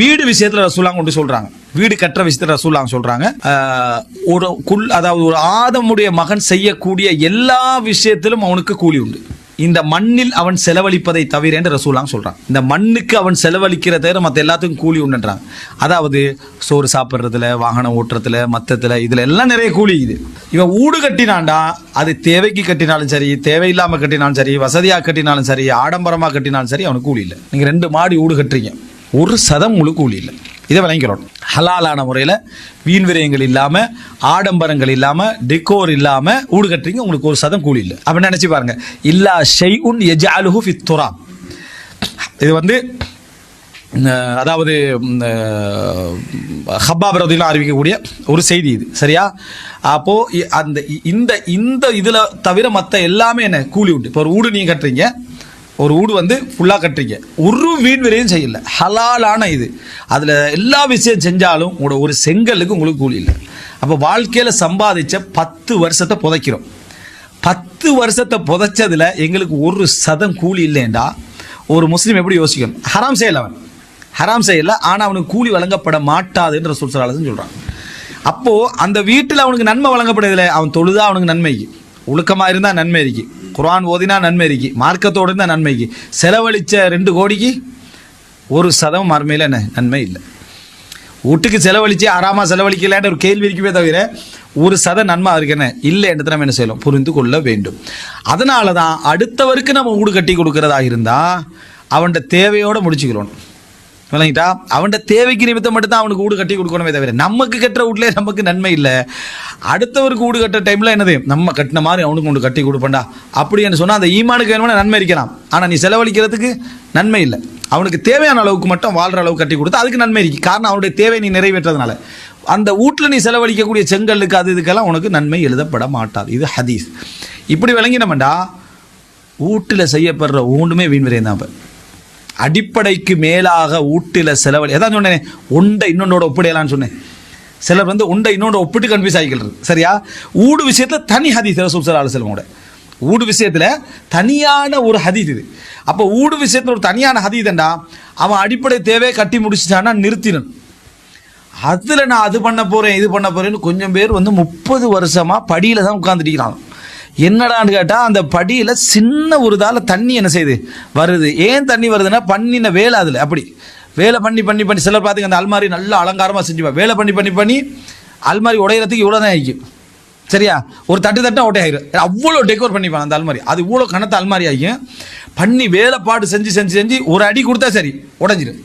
வீடு விஷயத்துல ரசூலுல்லாஹ் கொண்டு சொல்றாங்க, வீடு கட்டுற விஷயத்துல ரசூலுல்லாஹ் சொல்றாங்க, அதாவது ஒரு ஆதமுடைய மகன் செய்யக்கூடிய எல்லா விஷயத்திலும் அவனுக்கு கூலி உண்டு. இந்த மண்ணில் அவன் செலவழிப்பதை தவிர என்று ரசூலுல்லாஹ் சொல்றான். இந்த மண்ணுக்கு அவன் செலவழிக்கிற தவிர மற்ற எல்லாத்துக்கும் கூலி உண்டுன்றாங்க. அதாவது சோறு சாப்பிட்றதுல, வாகனம் ஓட்டுறதுல, மற்றத்துல இதுல எல்லாம் நிறைய கூலி. இது இவன் வீடு கட்டினான்டா, அது தேவைக்கு கட்டினாலும் சரி, தேவையில்லாம கட்டினாலும் சரி, வசதியா கட்டினாலும் சரி, ஆடம்பரமா கட்டினாலும் சரி, அவனுக்கு கூலி இல்லை. நீங்க 2 மாடி வீடு கட்டுறீங்க, ஒரு சதம் முழு கூலி இல்லை. இதை விளங்கிக்கணும். ஹலாலான முறையில் வீண் விரயங்கள் இல்லாம, ஆடம்பரங்கள் இல்லாம, டெக்கோர் இல்லாம வீடு கட்டுறீங்க, உங்களுக்கு ஒரு சதம் கூலி இல்லை. அப்படி நினைச்சு பாருங்க. இல்லா ஷைஉன் யஜஅலுஹு ஃபித் துராப். இது வந்து அதாவது ஹப்பாப் ரலியல்லாஹு அறிவிக்கக்கூடிய ஒரு செய்தி இது, சரியா? அப்போ அந்த இந்த இதுல தவிர மற்ற எல்லாமே என்ன கூலி உண்டு. இப்போ ஒரு வீடு நீங்க கட்டுறீங்க, ஒரு வீடு வந்து ஃபுல்லாக கட்டுறீங்க, ஒரு வீண் விரையும் செய்யல, ஹலாலான இது, அதில் எல்லா விஷயம் செஞ்சாலும் உங்களோட ஒரு செங்கலுக்கு உங்களுக்கு கூலி இல்லை. அப்போ வாழ்க்கையில் சம்பாதிச்ச 10 வருஷத்தை புதைக்கிறோம். 10 வருஷத்தை புதைச்சதில் எங்களுக்கு ஒரு சதம் கூலி இல்லைண்டா ஒரு முஸ்லீம் எப்படி யோசிக்கணும்? ஹராம் செய்யலை, அவன் ஹராம் செய்யலை, ஆனால் அவனுக்கு கூலி வழங்கப்பட மாட்டாது என்று ரசூல் ஸல்லல்லாஹு அலைஹி வஸல்லம் சொல்கிறான். அப்போது அந்த வீட்டில் அவனுக்கு நன்மை வழங்கப்படுதில்லை. அவன் தொழுதா அவனுக்கு நன்மைக்கு, ஒழுக்கமாக இருந்தால் நன்மை இருக்கு, குர்ஆன் ஓதினா நன்மை இருக்கு, மார்க்கத்தோடு இருந்தால் நன்மைக்கு, செலவழித்த 2 கோடிக்கு ஒரு சதம் மறுமையில் என்ன நன்மை இல்லை. வீட்டுக்கு செலவழித்து ஆறாமா செலவழிக்கலான்ற ஒரு கேள்வி இருக்கவே தவிர ஒரு சதம் நன்மை அவருக்கு என்ன இல்லை என்று நம்ம என்ன செய்யலாம், புரிந்து கொள்ள வேண்டும். அதனால தான் அடுத்தவருக்கு நம்ம வீடு கட்டி கொடுக்கறதா இருந்தால் அவன்கிட்ட தேவையோடு முடிச்சுக்கிறோம். விளங்கிட்டா? அவன்கிட்ட தேவைக்கு நிமித்தம் மட்டும்தான் அவனுக்கு வீடு கட்டி கொடுக்கணுமே தவிர நமக்கு கட்டுற வீட்டிலே நமக்கு நன்மை இல்லை. அடுத்தவருக்கு வீடு கட்டுற டைமில் என்னது, நம்ம கட்டின மாதிரி அவனுக்கு ஒன்று கட்டி கொடுப்பேன்டா அப்படின்னு சொன்னால் அந்த ஈமானுக்கு வேணும்னா நன்மை இருக்கலாம். ஆனால் நீ செலவழிக்கிறதுக்கு நன்மை இல்லை. அவனுக்கு தேவையான அளவுக்கு மட்டும் வாழ்கிற அளவுக்கு கட்டி கொடுத்தா அதுக்கு நன்மை இருக்கு. காரணம் அவனுடைய தேவை நீ நிறைவேற்றதுனால. அந்த வீட்டில் நீ செலவழிக்கக்கூடிய செங்கலுக்கு அது இதுக்கெல்லாம் உனக்கு நன்மை எழுதப்பட மாட்டாது. இது ஹதீஸ். இப்படி விளங்கினோம்டா வீட்டில் செய்யப்படுற ஒன்றுமே வீண் விரையும் தான். அடிப்படைக்கு மேலாக வீட்டில் செலவழி எதான் சொன்னேன், ஒன்றை இன்னொன்னோட ஒப்பிடையலான்னு சொன்னேன். சிலர் வந்து ஒன்றை இன்னொன்று ஒப்பிட்டு கன்ஃபியூஸ் ஆகிக்கிறது, சரியா? ஊடு விஷயத்தில் தனி ஹதீஸ் ரசூல் ஸல்லல்லாஹு அலைஹி வஸல்லம். ஊடு விஷயத்தில் தனியான ஒரு ஹதீஸ் இது. அப்போ ஊடு விஷயத்தில் ஒரு தனியான ஹதீஸ்ண்டா அவன் அடிப்படை தேவையை கட்டி முடிச்சுட்டான்னா நிறுத்தினன். அதில் நான் அது பண்ண போகிறேன் இது பண்ண போகிறேன்னு கொஞ்சம் பேர் வந்து 30 வருஷமாக படியில் தான் உட்காந்துட்டிக்கிறான். என்னடான்னு கேட்டால் அந்த படியில் சின்ன ஒரு தால தண்ணி என்ன செய்யுது வருது. ஏன் தண்ணி வருதுன்னா பண்ணின வேலை, அதில் அப்படி வேலை பண்ணி பண்ணி பண்ணி சிலர் பார்த்துங்க அந்த அல்மாரி நல்லா அலங்காரமாக செஞ்சுப்பா, வேலை பண்ணி பண்ணி பண்ணி அல்மாரி உடையிறதுக்கு இவ்வளோ தான் ஆகிக்கும், சரியா? ஒரு தட்டு உடையாயிரும், அவ்வளோ டெக்கோர் பண்ணிப்பாங்க அந்த அல்மாரி. அது இவ்வளோ கனத்த அல்மாரி ஆகிக்கும். பண்ணி வேலைப்பாடு செஞ்சு செஞ்சு செஞ்சு ஒரு அடி கொடுத்தா சரி உடஞ்சிடும்.